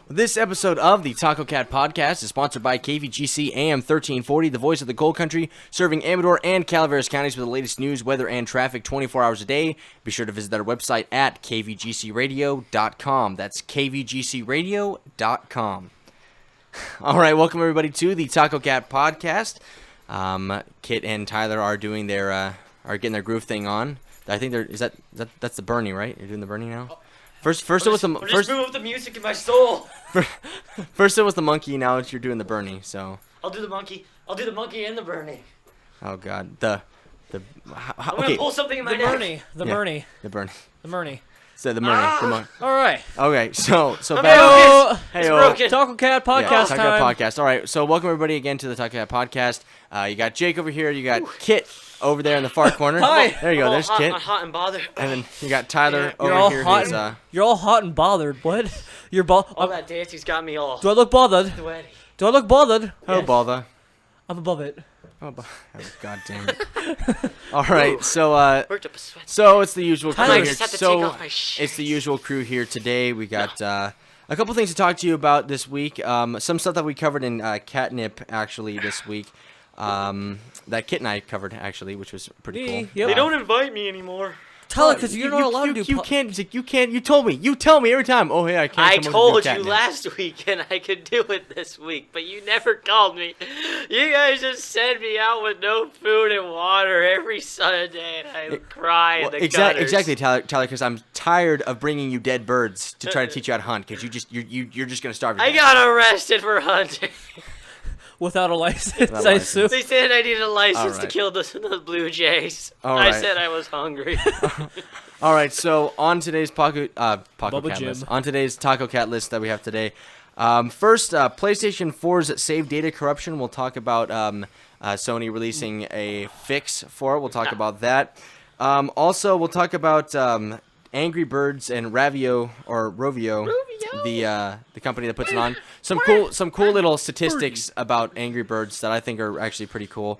This episode of the TacoCat podcast is sponsored by KVGC AM 1340, the voice of the Gold Country, serving Amador and Calaveras counties with the latest news, weather, and traffic 24 hours a day. Be sure to visit our website at kvgcradio.com. That's kvgcradio.com. All right, welcome everybody to the TacoCat podcast. Kit and Tyler are doing their are getting their groove thing on. I think that's the Bernie, right? You're doing the Bernie now. First it was the just move the music in my soul. First it was the monkey. Now you're doing the Bernie. So I'll do the monkey. I'll do the monkey and the Bernie. Oh God, I'm gonna pull something in my neck. Bernie. The Bernie. So the Bernie. All right. Okay, so Hey, broken. TacoCat podcast time. TacoCat podcast. All right, so welcome everybody again to the TacoCat podcast. You got Jake over here. You got Kit over there in the far corner. Hi. There you go. There's Kit. I'm hot and bothered. And then you got Tyler You're over all here. hot. You're all hot and bothered. What? You're All that dancing's got me all Do I look bothered? sweaty. Do I look bothered? Oh, bother. I'm above it. Oh, God damn it. All right, so Worked up a sweat. so it's the usual crew I here. just have to take So off my shit. it's the usual crew here today. We got a couple things to talk to you about this week. Some stuff that we covered in Catnip actually this week. That Kit and I covered actually, which was pretty cool. Yep. They don't invite me anymore. Tell it, because you're not allowed to do. You can't. You told me. You tell me every time. Oh, hey, I can't. I come over to told do you Catnip. last week and I could do it this week, but you never called me. You guys just send me out with no food and water every Sunday, and I cry in the gutters. Exactly, Tyler. Because I'm tired of bringing you dead birds to try to teach you how to hunt. Because you're just gonna starve. I got arrested for hunting. Without a license, Without a I license. assume. They said I needed a license to Alright. kill the blue jays. All I right. said I was hungry. All right, so on today's Bubba Jim. list, on today's TacoCat list that we have today, first, PlayStation 4's save data corruption. We'll talk about Sony releasing a fix for it. We'll talk about that. Also, we'll talk about Angry Birds and Rovio, the company that puts it on. Some cool little statistics about Angry Birds that I think are actually pretty cool.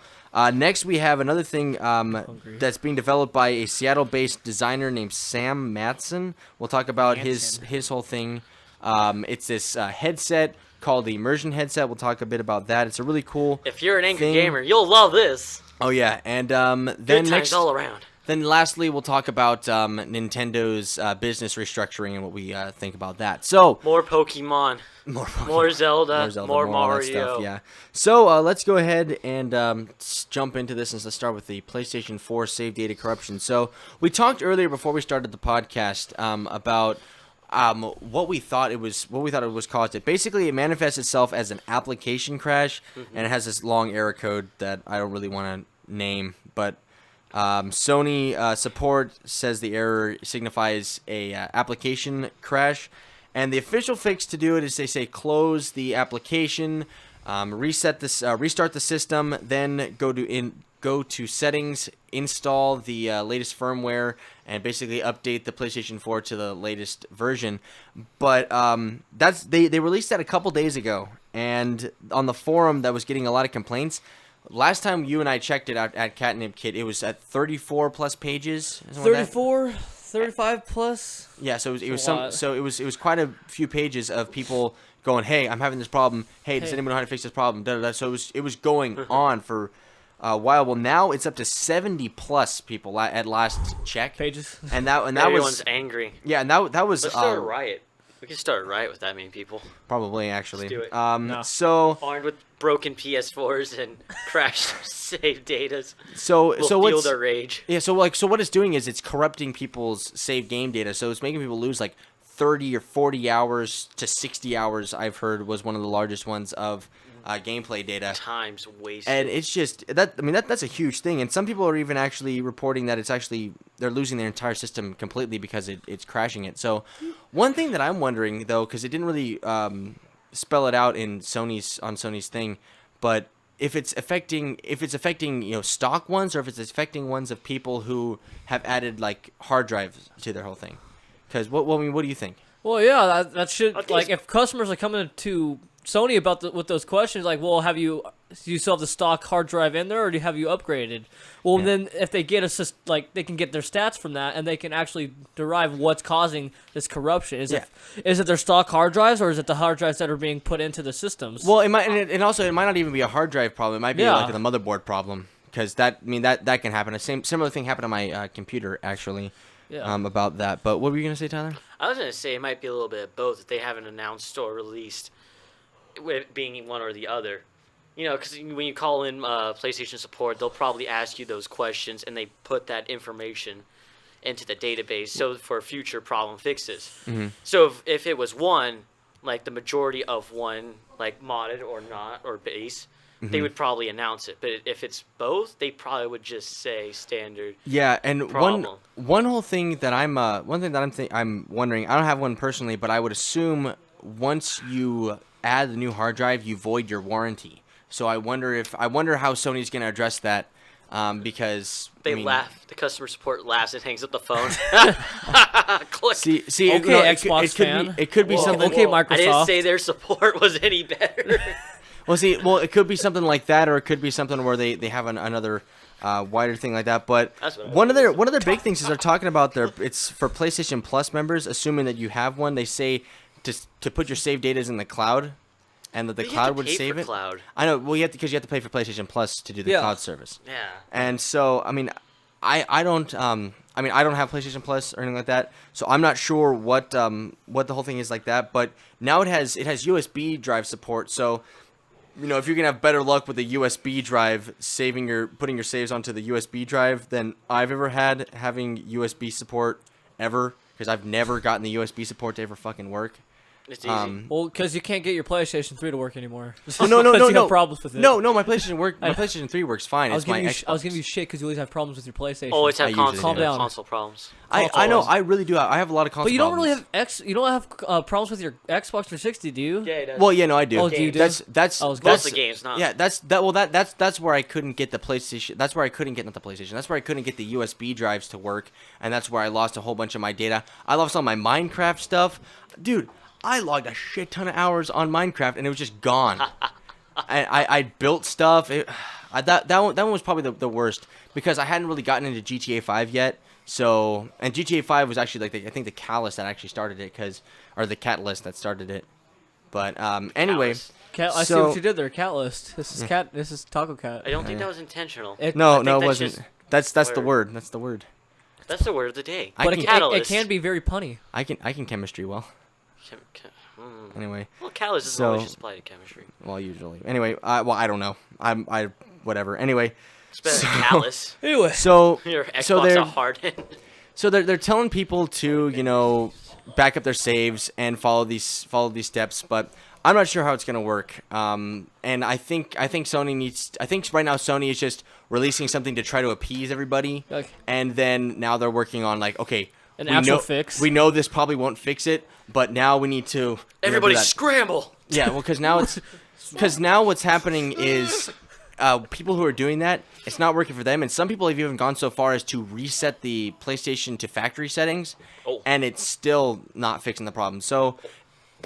Next, we have another thing that's being developed by a Seattle-based designer named Sam Matson. We'll talk about his whole thing. It's this headset called the Immersion headset. We'll talk a bit about that. It's a really cool. If you're an angry thing. gamer, you'll love this. Oh yeah, and Good then times next. all around. Then lastly, we'll talk about Nintendo's business restructuring and what we think about that. So More Pokemon. More Zelda. More all that Mario. stuff, yeah. So let's go ahead and jump into this, and let's start with the PlayStation 4 save data corruption. So we talked earlier before we started the podcast about what we thought it was caused. It basically it manifests itself as an application crash, and it has this long error code that I don't really want to name, but. Sony support says the error signifies a application crash, and the official fix to do it is they say close the application, restart the system, then go to settings, install the latest firmware, and basically update the PlayStation 4 to the latest version. But they released that a couple days ago, and on the forum that was getting a lot of complaints. Last time you and I checked it out at Catnip Kit, it was at 34 plus pages. 34, 35 plus. Yeah, so it was lot. it was quite a few pages of people going, "Hey, I'm having this problem. Hey, does anyone know how to fix this problem?" Da, da, da. So it was going on for a while. Well, now it's up to 70 plus people at last check. Pages. And that Everyone's was angry. yeah, and that was Let's start a riot. We can start a riot with that many people. probably actually. Let's do it. No. So Armed with broken PS4s and crashed save datas. so We'll so feel what's their rage. Yeah, so what it's doing is it's corrupting people's save game data. So it's making people lose like 30 or 40 hours to 60 hours, I've heard was one of the largest ones of gameplay data. Times wasted. And it's just that's a huge thing. And some people are even actually reporting that they're losing their entire system completely because it's crashing it. So one thing that I'm wondering though, because it didn't really spell it out in Sony's thing, but if it's affecting stock ones, or if it's affecting ones of people who have added like hard drives to their whole thing. Because what do you think? Well, yeah, that should I think like if customers are coming to Sony about with those questions, like, well, have you you still have the stock hard drive in there, or do you have you upgraded? Well, then if they get they can get their stats from that, and they can actually derive what's causing this corruption. Is it their stock hard drives, or is it the hard drives that are being put into the systems? Well, it might, and also it might not even be a hard drive problem. It might be like the motherboard problem, because that can happen. A similar thing happened on my computer actually. Yeah. About that. But what were you gonna say, Tyler? I was gonna say it might be a little bit of both if they haven't announced or released, with being one or the other. You know, because when you call in PlayStation support, they'll probably ask you those questions, and they put that information into the database so for future problem fixes. Mm-hmm. So if it was one, like the majority of one, like modded or not or base, they would probably announce it. But if it's both, they probably would just say standard. Yeah, and problem. one whole thing that I'm I'm wondering. I don't have one personally, but I would assume once you add the new hard drive, you void your warranty. So I wonder how Sony's going to address that, because they laugh. The customer support laughs and hangs up the phone. Click. See, okay, no, Xbox fan. It could be something. Okay, Microsoft. I didn't say their support was any better. Well, it could be something like that, or it could be something where they have another wider thing like that. But one of their big things is they're talking about it's for PlayStation Plus members, assuming that you have one. They say to put your save data in the cloud, and that the cloud would save it. Cloud. I know. Well, because you have to pay for PlayStation Plus to do the cloud service. Yeah. And so, I mean, I don't have PlayStation Plus or anything like that, so I'm not sure what the whole thing is like that. But now it has USB drive support, so. You know, if you're gonna have better luck with a USB drive putting your saves onto the USB drive than I've ever had having USB support ever, because I've never gotten the USB support to ever fucking work. It's easy. Well, because you can't get your PlayStation 3 to work anymore. Oh, no. You got problems with it. No, my PlayStation 3 works fine. I was giving you shit because you always have problems with your PlayStation. Always have console problems. I know, I really do. I have a lot of console. But you don't problems. really have you don't have problems with your Xbox 360, do you? Yeah, it does. Well, yeah, no, I do. Oh, do you do? That's most of the games, not. Yeah, that's where I couldn't get the PlayStation. That's where I couldn't get not the PlayStation. That's where I couldn't get the USB drives to work, and that's where I lost a whole bunch of my data. I lost all my Minecraft stuff, dude. I logged a shit ton of hours on Minecraft, and it was just gone. I built stuff. That one was probably the worst, because I hadn't really gotten into GTA 5 yet. So, and GTA 5 was actually like I think the catalyst that actually started it, or the catalyst that started it. But anyway, I see what you did there, Catalyst. This is TacoCat. I don't think that was intentional. No, it wasn't. That's the word. That's the word. That's the word of the day. But it can be very punny. I can chemistry well. Anyway. Well, catalyst is always just applied to chemistry. Well, usually. Anyway, I don't know. I whatever. Anyway. It's better than callus. Anyway. So your Xbox a hardened. So they're telling people to back up their saves and follow these steps, but I'm not sure how it's gonna work. And I think Sony needs. I think right now Sony is just releasing something to try to appease everybody, and then now they're working on an actual fix. We know this probably won't fix it, but now we need to. Everybody scramble. Yeah, well, because now what's happening is people who are doing that, it's not working for them, and some people have even gone so far as to reset the PlayStation to factory settings, and it's still not fixing the problem. So,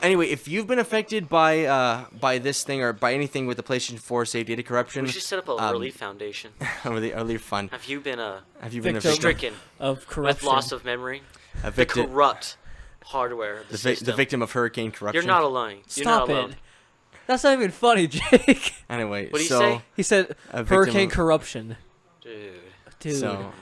anyway, if you've been affected by this thing or by anything with the PlayStation 4 save data corruption, we should set up a Relief Foundation. Relief Fund. Have you been stricken of corruption, with loss of memory? A victim, the corrupt hardware. The victim of hurricane corruption. You're not alone. You're not alone. That's not even funny, Jake. Anyway, what did he say? He said hurricane corruption. Dude. So,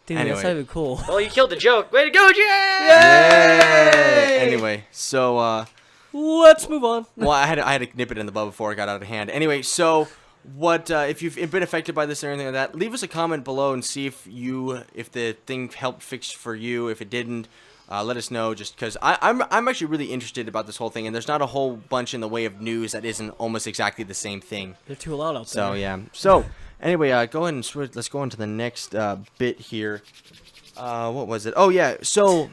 anyway. That's not even cool. Well, you killed the joke. Way to go, Jake! Yay! Anyway, so let's move on. Well, I had to nip it in the bud before it got out of hand. Anyway, so what if you've been affected by this or anything like that? Leave us a comment below and see if the thing helped fix for you. If it didn't, let us know. Just because I'm actually really interested about this whole thing, and there's not a whole bunch in the way of news that isn't almost exactly the same thing. They're too loud out there. So yeah. So anyway, go ahead and switch. Let's go on to the next bit here. What was it? Oh yeah. So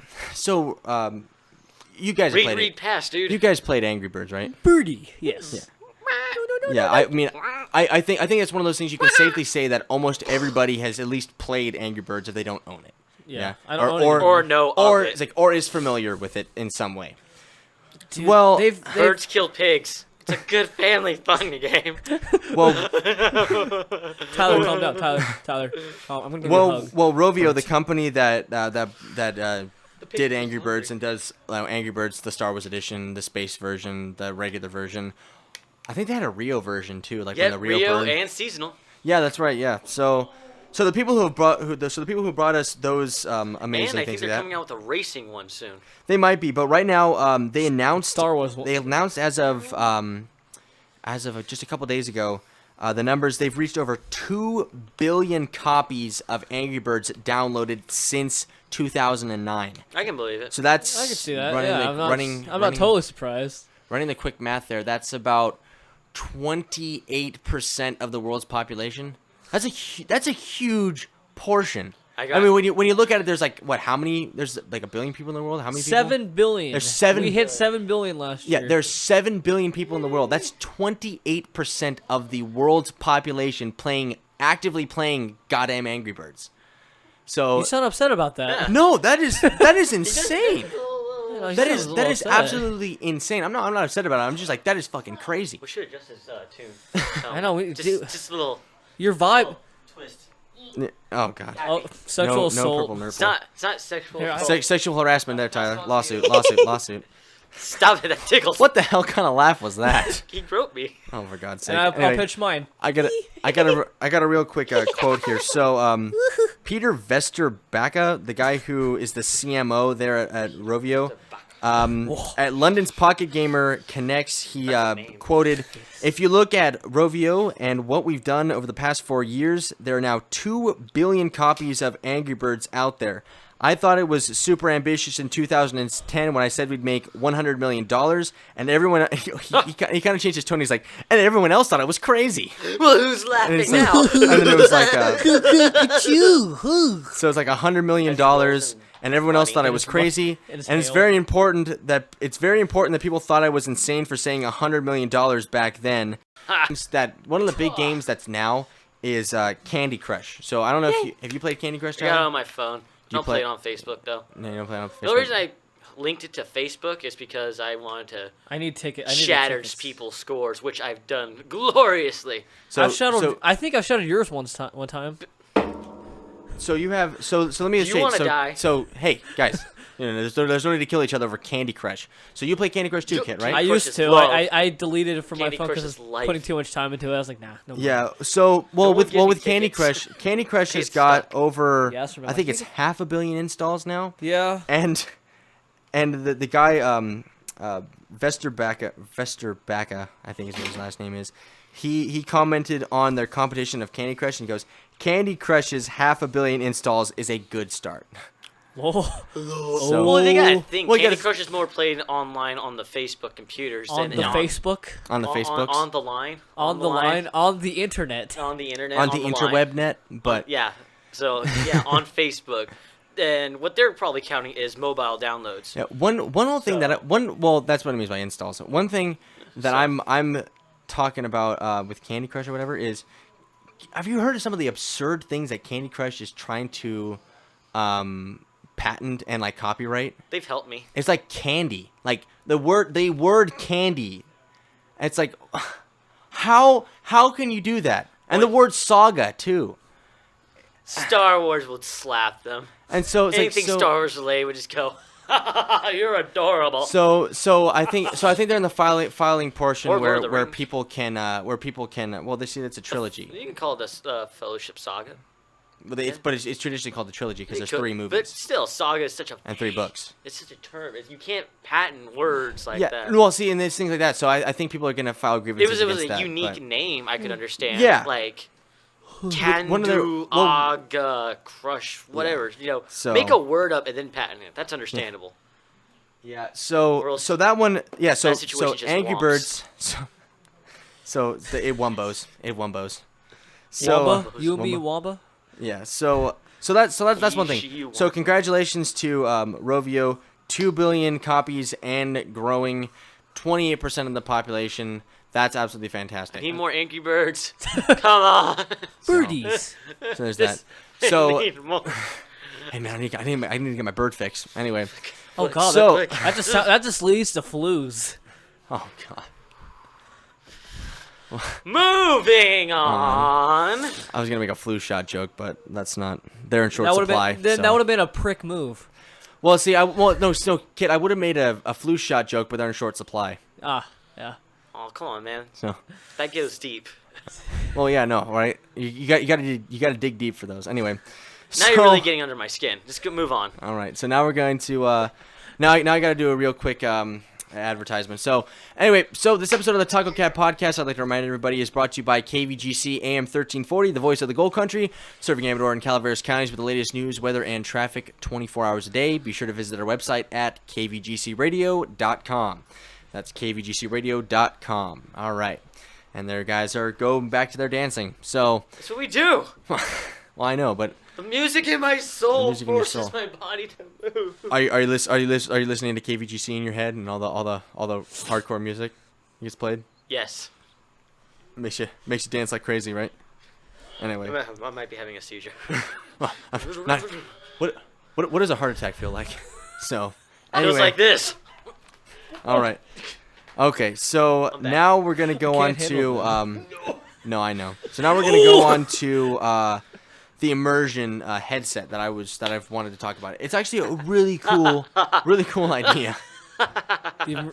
you guys played read past, dude. You guys played Angry Birds, right? Birdie. Yes. Yeah. Yeah, I mean, I think it's one of those things you can safely say that almost everybody has at least played Angry Birds if they don't own it. Yeah. I don't own it. Or know of it. Or is familiar with it in some way. Dude, well, birds kill pigs. It's a good family fun game. Well, Tyler, calm down. Tyler, calm. I'm gonna give you a hug. well, Rovio, the company that did Angry Birds and does Angry Birds, the Star Wars edition, the space version, the regular version. I think they had a Rio version too, like when the Rio burned. and seasonal. Yeah, that's right. Yeah, so the people who brought us those amazing And I things think like they're that, coming out with a racing one soon. they might be, but right now they announced Star Wars. They announced as of just a couple days ago, the numbers. They've reached over 2 billion copies of Angry Birds downloaded since 2009. I can believe it. So that's I can see that. Running Yeah, the, I'm not totally surprised. running the quick math there. That's about 28% of the world's population. That's a huge portion. I mean, when you look at it, there's like what? How many? There's like 1 billion people in the world. How many? 7 billion. There's 7. We hit 7 billion last year. Yeah, there's 7 billion people in the world. That's 28% of the world's population actively playing goddamn Angry Birds. So You sound upset about that. no, that is insane. You know, you That sound is a little that is upset. absolutely insane. I'm not upset about it. I'm just like, that is fucking crazy. We should adjust his tune. I know, we do. Just a little Your vibe. twist. Oh god. Oh, sexual No assault. purple It's nurple. not sexual. Here, assault. Sexual harassment there, Tyler. Lawsuit. Stop it! That tickles. What the hell kind of laugh was that? He broke me. Oh, for God's sake. And I'll Anyway, pitch mine. I got a real quick quote here. So, Peter Vesterbacka, the guy who is the CMO there at Rovio, at London's Pocket Gamer Connects, he quoted, "If you look at Rovio and what we've done over the past 4 years, there are now 2 billion copies of Angry Birds out there. I thought it was super ambitious in 2010 when I said we'd make $100 million, and everyone, he kind of changed his tone. He's like, and everyone else thought it was crazy. Well, who's And, laughing it's now? like, and then it was like, so it's like $100 million, and everyone else thought it was crazy. and And it's very important that people thought I was insane for saying $100 million back then. That one of the big games that's now is Candy Crush. So I don't know if you played Candy Crush, I got it Tyler? on my phone. Do you Don't play it on Facebook though. No, you don't play it on The only Facebook. reason I linked it to Facebook is because I wanted to I need tickets. shatter people's scores, which I've done gloriously. I've shadowed. I think I've shadowed yours one time. So you have so let me Do just you say wanna so, die? so hey guys, there's no need to kill each other over Candy Crush. So you play Candy Crush too, Kit, right? I Crush used is to. love. I deleted it from Candy my phone Crush because is I was life. putting too much time into it. I was like, nah. No more. Yeah. So one gives me with Candy tickets. Crush, Candy Crush has It's got stuck. over Yeah, that's right. I think it's 500 million installs now. Yeah. And the guy Vesterbacka, I think is what his last name is. He commented on their competition of Candy Crush and he goes, "Candy Crush's 500 million installs is a good start." Whoa. So- Well, they gotta think Well, you Candy gotta- Crush is more played online on the Facebook computers On than the Facebook. on the Facebooks, on the line, On the line. On the internet. on the internet, on the line. interweb net, but Yeah. So yeah, on Facebook. And what they're probably counting is mobile downloads. yeah, one whole thing that's what it means by installs. One thing that I'm talking about with Candy Crush or whatever is, have you heard of some of the absurd things that Candy Crush is trying to patent and like copyright? They've helped me. It's like candy, like the word candy. It's like, how can you do that? And the word saga too. Star Wars would slap them. And so it's Anything like, so, Star Wars related would just go, "You're adorable." So I think they're in the filing portion Or Lord of the where Rings. people can well, they see it's a trilogy, You can call it a Fellowship Saga. but it's traditionally called the trilogy because You there's could- 3 But movies still, saga is such a and 3 books. It's such a term. You can't patent words like Yeah, that. well, see, and there's things like that. So I think people are gonna file grievances It was against a that, unique but- name. I could understand. Yeah. Like one of their- Candu, well- Aga, Crush, whatever. You know, So- make a word up and then patent it. That's understandable. Yeah. Or So else that one. Yeah. So that situation just Angry womps. Birds. It wombos. It wombos. So Wamba? You and me, Wamba. Wamba? Yeah. So that's one thing. Yeesh, So you congratulations to Rovio, 2 billion copies and growing, 28% of the population. That's absolutely fantastic. Need more Angry Birds. Come on. Birdies. So there's This- that. So need more. hey man, I need to get my bird fix. Anyway. Oh god, So- that just leads to flus. Oh god. Moving on. I was gonna make a flu shot joke, but that's not. They're in short That would supply. have been so. that would have been a prick move. Well, see, kid, I would have made a flu shot joke, but they're in short supply. Ah, yeah. Oh, come on, man. So, That goes deep. well, yeah, no, right? You gotta dig deep for those. Anyway, Now you're really getting under my skin. Just move on. All right, so now we're going to now I gotta do a real quick advertisement. So anyway, this episode of the TacoCat podcast, I'd like to remind everybody, is brought to you by KVGC AM 1340, the voice of the Gold Country, serving Amador and Calaveras counties with the latest news, weather, and traffic 24 hours a day. Be sure to visit our website at kvgcradio.com. That's kvgcradio.com. All right, and their guys are going back to their dancing. So That's what we do. well, I know, but The music in my soul music in your forces soul. my body to move. are you listening to KVGC in your head and all the hardcore music gets played? Yes. Makes you dance like crazy, right? Anyway, I might be having a seizure. what does a heart attack feel like? So It anyway, was like this. all right, okay. So I'm back. now we're gonna go on Can't to handle no, I know. So now we're gonna go on to the Immersion headset that I've wanted to talk about. It's actually a really cool idea.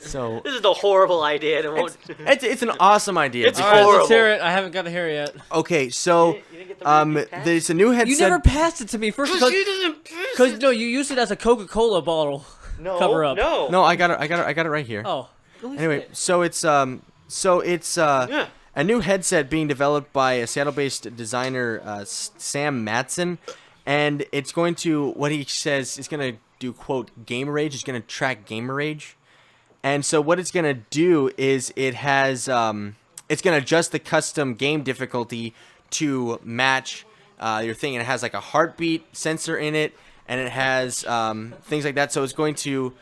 So This is the horrible idea. And it won't... it's an awesome idea. It's All right, horrible. let's hear it. I haven't got to hear it yet. Okay, so You didn't get the review pass? there's a new headset. You never passed it to me first She doesn't piss because it. no, you used it as a Coca-Cola bottle. No, cover up. No. No, I got it right here. Oh. at least Anyway, it- so it's Yeah. a new headset being developed by a Seattle-based designer, Sam Matson, and it's going to, what he says, it's going to do, quote, gamer rage. It's going to track gamer rage. And so what it's going to do is it has, it's going to adjust the custom game difficulty to match your thing. And it has like a heartbeat sensor in it, and it has things like that. So it's going to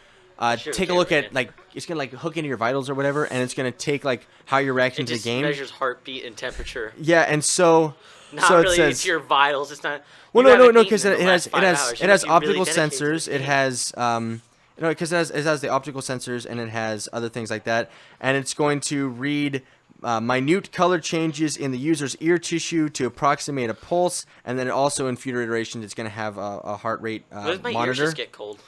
take a look at, like, it's going to like hook into your vitals or whatever, and it's going to take like how you're reacting It to the just game. measures heartbeat and temperature. Yeah, and so Not so really. it says, It's your vitals. It's not. well, you no, haven't because eaten in it the has last 5 hours. You must be optical really dedicated to sensors. the It game. has because it has the optical sensors, and it has other things like that, and it's going to read minute color changes in the user's ear tissue to approximate a pulse, and then also in future iterations, it's going to have a heart rate What if my ears monitor. just get cold?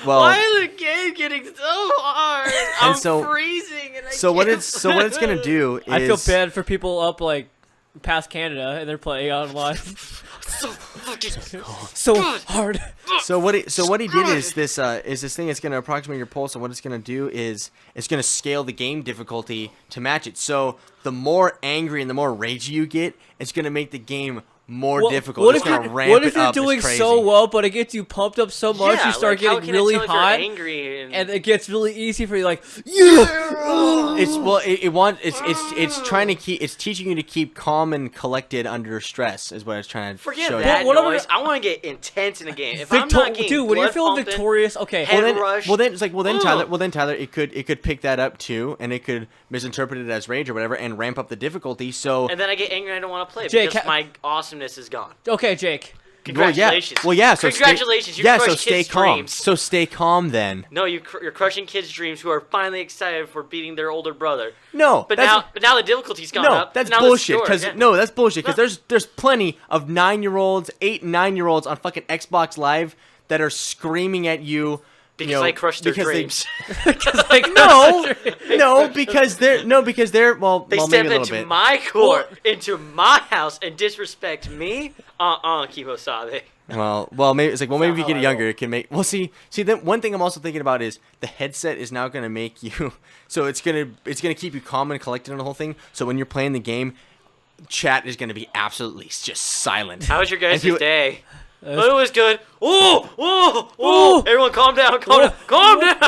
Well, Why is the game getting so hard? I'm so- freezing and I so what can't it's going to do is I feel bad for people up like past Canada and they're playing online. So fucking so God. hard. So what he did is this thing that's going to approximate your pulse, and what it's going to do is it's going to scale the game difficulty to match it. So the more angry and the more ragey you get, it's going to make the game more difficult. What it's if going to you're, ramp what if it you're up. doing It's crazy. so well, but it gets you pumped up so much Yeah, you start like, how getting can it really tell if you're hot, angry and it gets really easy for you. Like, yeah. It's trying to keep, it's teaching you to keep calm and collected under stress is what it's trying to Forget show that you. Whatever- noise. I want to get intense in a game. If I'm not getting dude, when you're blood feeling pumping, victorious, okay. head rush. Then Tyler, it could pick that up too, and it could misinterpret it as rage or whatever, and ramp up the difficulty. So and then I get angry and I don't want to play Jake, because my awesomeness is gone. Okay, Jake. Congratulations. Well, yeah. So congratulations. Stay, You yeah. So crushed stay kids' calm. dreams. So stay calm then. No, you're crushing kids' dreams who are finally excited for beating their older brother. No, But that's, now the difficulty's gone no, up. that's now bullshit. Because Because that's bullshit. Because there's plenty of 9-year-olds, 8 and 9-year-olds on fucking Xbox Live that are screaming at you. because you know, I crushed their because they- dreams. because they're well, They well step maybe a little into bit. my court, into my house, and disrespect me. Kimosabe. Well, maybe it's like, well, maybe if you how get I younger, roll. it can make. Well, see. Then one thing I'm also thinking about is the headset is now going to make you. So it's gonna keep you calm and collected on the whole thing. So when you're playing the game, chat is going to be absolutely just silent. How was your guys' And people- day? It was good. Oh! Everyone, calm down, calm down.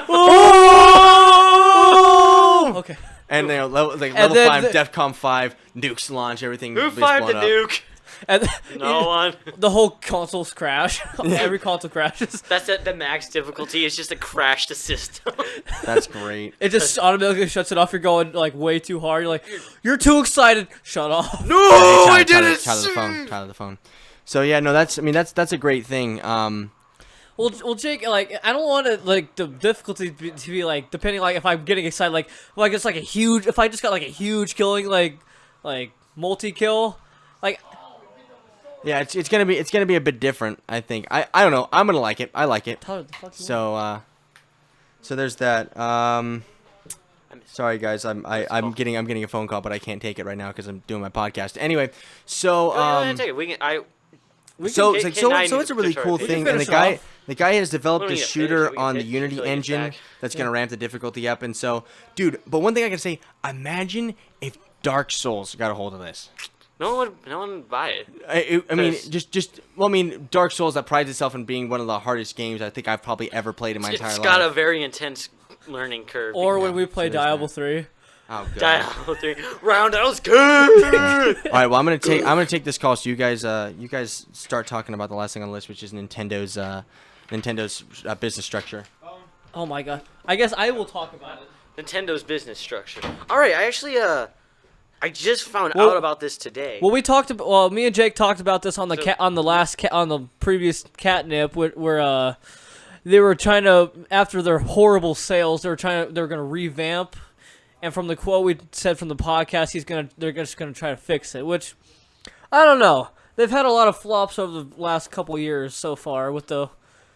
Okay. And they level And 5, then DEFCON 5, nukes launch, everything. Who is fired the blown up. nuke? And No one. the whole consoles crash. Every console crashes. That's the max difficulty. It's just to crash the system. That's great. It just automatically shuts it off. You're going like way too hard. You're like, you're too excited. Shut off. No, Hey, I Tyler, didn't. Tyler the phone. So yeah, no, that's a great thing. Well, Jake, like, I don't want it, like, the difficulty to be, like, depending, like, if I'm getting excited, like, well, I guess, like, if I just got, like, a huge killing, like, multi-kill, like, Yeah, it's gonna be a bit different. I think. I don't know. I'm gonna like it. I like it. Tyler, the fuck you So so there's that. Sorry guys, I'm getting a phone call, but I can't take it right now because I'm doing my podcast. Anyway, so Take it. We can. so it's a really cool thing, and the guy has developed We a don't need to shooter finish it. We can on the finish Unity until he gets engine back. that's gonna ramp the difficulty up, and so, dude. But one thing I can say, imagine if Dark Souls got a hold of this. No one would buy it. I mean, 'Cause- well, I mean, Dark Souls that prides itself on being one of the hardest games I think I've probably ever played in my entire It's life. got a very intense learning curve. Or Yeah, when we play so there's Diablo that. 3. Oh, God. Diablo 3 Roundhouse Kick. All right, well, I'm gonna take this call. So you guys start talking about the last thing on the list, which is Nintendo's business structure. Oh my god. I guess I will talk about it. Nintendo business structure. All right, I actually I just found Well- out about this today. Well, me and Jake talked about this on the on the previous catnip where they were trying to, after their horrible sales, they were going to revamp, and from the quote we said from the podcast, they're just going to try to fix it, which I don't know. They've had a lot of flops over the last couple years so far with the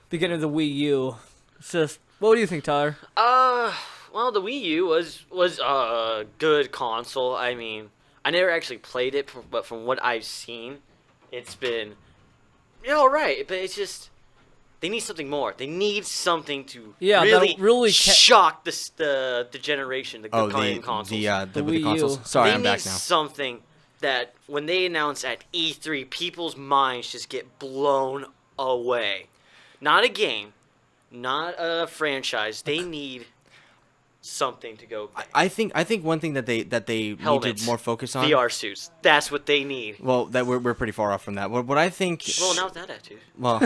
beginning of the Wii U. It's just, what do you think, Tyler? Well, the Wii U was a good console. I mean, I never actually played it, but from what I've seen, it's been all right. But it's just they need something more. They need something to really shock the generation, the coming consoles. the Wii consoles. U. Sorry, They I'm need back now. something that when they announce at E3, people's minds just get blown away. Not a game, not a franchise. They need something to go. I think one thing that they need Helmets, to more focus on. VR suits. That's what they need. Well, that we're pretty far off from that. What I think. Well, now with that attitude. Well,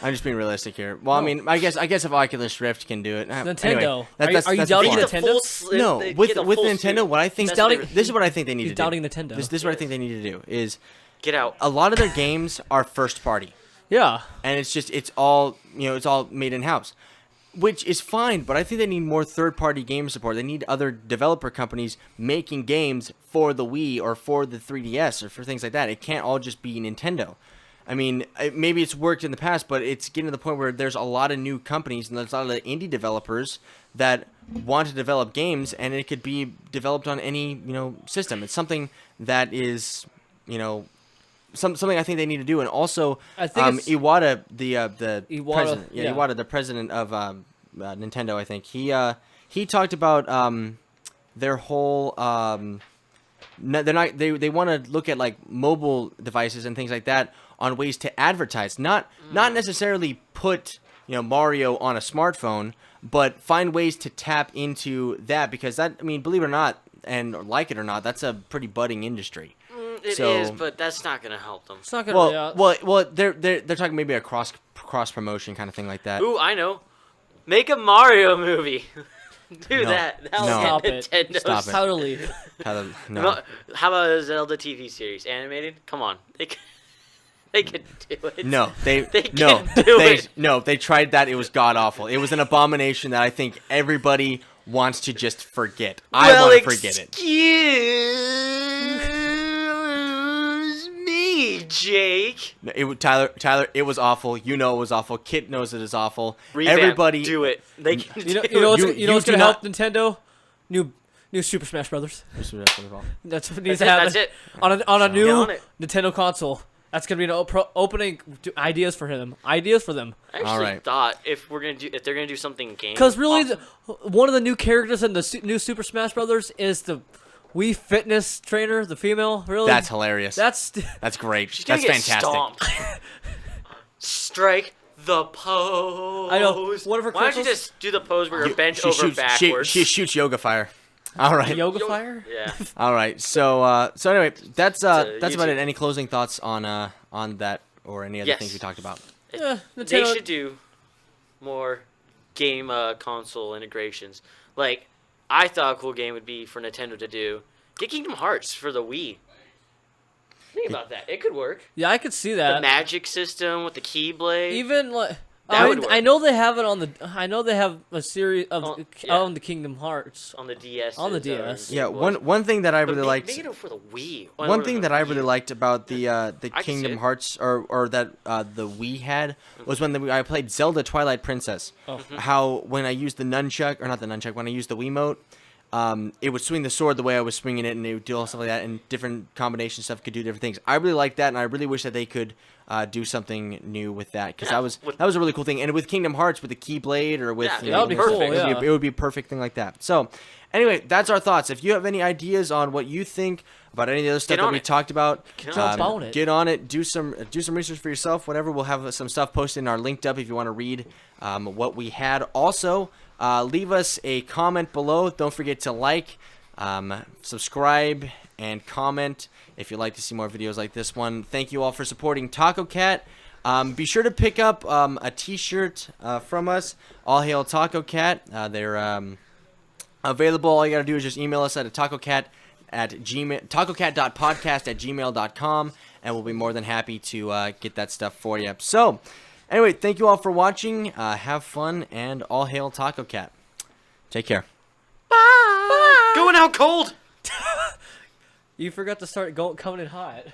I'm just being realistic here. Well, I mean, I guess if Oculus Rift can do it. Nintendo. Anyway, Are you that's doubting fine. Nintendo? No, with Nintendo, what I think He's doubting- this is what I think they need he's to do. doubting Nintendo. This is what I think they need to do is Get out. a lot of their games are first party, Yeah. and it's all made in house, which is fine. But I think they need more third party game support. They need other developer companies making games for the Wii or for the 3DS or for things like that. It can't all just be Nintendo. I mean, maybe it's worked in the past, but it's getting to the point where there's a lot of new companies and there's a lot of indie developers that want to develop games, and it could be developed on any system. It's something that is something I think they need to do. And also, I think it's- Iwata, the Iwata, president, yeah. Iwata, the president of Nintendo, I think he talked about their whole. They want to look at like mobile devices and things like that on ways to advertise, not necessarily put Mario on a smartphone, but find ways to tap into that, because that, I mean, believe it or not, and like it or not, that's a pretty budding industry. It is, but that's not gonna help them. It's not gonna. Well, they're talking maybe a cross promotion kind of thing like that. Ooh, I know. Make a Mario movie. Do No. that. That No. was Stop it. Nintendo. Stop it. Totally. No. How about a Zelda TV series, animated? Come on, they could do it. No, they can no, do they it. no, they tried that. It was god awful. It was an abomination that I think everybody wants to just forget. I want to forget it. Excuse me, Jake. Tyler, it was awful. You know it was awful. Kit knows it is awful. Revamp, Everybody do it. They can You know do what's it. what's do gonna help not- Nintendo? New Super Smash Brothers. That's what needs That's to it, happen. that's it. On a Get new on it. Nintendo console. That's gonna be an opening ideas for him. Ideas for them. I actually Alright. thought if they're gonna do something game. Because really, awesome. one of the new characters in the new Super Smash Brothers is the Wii Fitness trainer, the female. Really, That's hilarious. That's That's great. She's gonna That's get fantastic. stomped. Strike the pose. I know. One of her Why don't you crystals- just do the pose where you're bent over backwards? She shoots yoga fire. All right. Yoga Fire. Yeah. All right. So anyway, that's about YouTube. it. Any closing thoughts on that or any other Yes. things we talked about? Yeah, They Nintendo. should do more game console integrations. Like, I thought a cool game would be for Nintendo to do get Kingdom Hearts for the Wii. Think about that. It could work. Yeah, I could see The that. magic system with the Keyblade. Even like That would work. I know they have it on the. I know they have a series of on the Kingdom Hearts. On the DS. On the DS. Yeah, one thing that I really liked. Make it for the Wii. One thing that I really liked about the I can see Kingdom it. Hearts or that the Wii had was when I played Zelda Twilight Princess. How when I used the nunchuck or not the nunchuck when I used the Wiimote, it would swing the sword the way I was swinging it, and it would do all stuff like that, and different combination stuff could do different things. I really like that, and I really wish that they could do something new with that because that was a really cool thing. And with Kingdom Hearts, with the Keyblade or with Yeah, that would be cool, perfect. yeah. it would be a perfect thing like that. So, anyway, that's our thoughts. If you have any ideas on what you think about any of the other stuff Get that on we it. talked about, Jump on it. get on it. Do some research for yourself. Whatever. We'll have some stuff posted in our LinkDump if you want to read what we had. Also, leave us a comment below. Don't forget to like, subscribe, and comment if you'd like to see more videos like this one. Thank you all for supporting TacoCat. Be sure to pick up a t-shirt from us. All hail TacoCat. They're available. All you gotta do is just email us at tacocat.podcast@gmail.com, and we'll be more than happy to get that stuff for you. So, anyway, thank you all for watching. Have fun, and all hail TacoCat. Take care. Bye. Going out cold. You forgot to start coming in hot.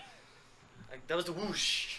That was the whoosh.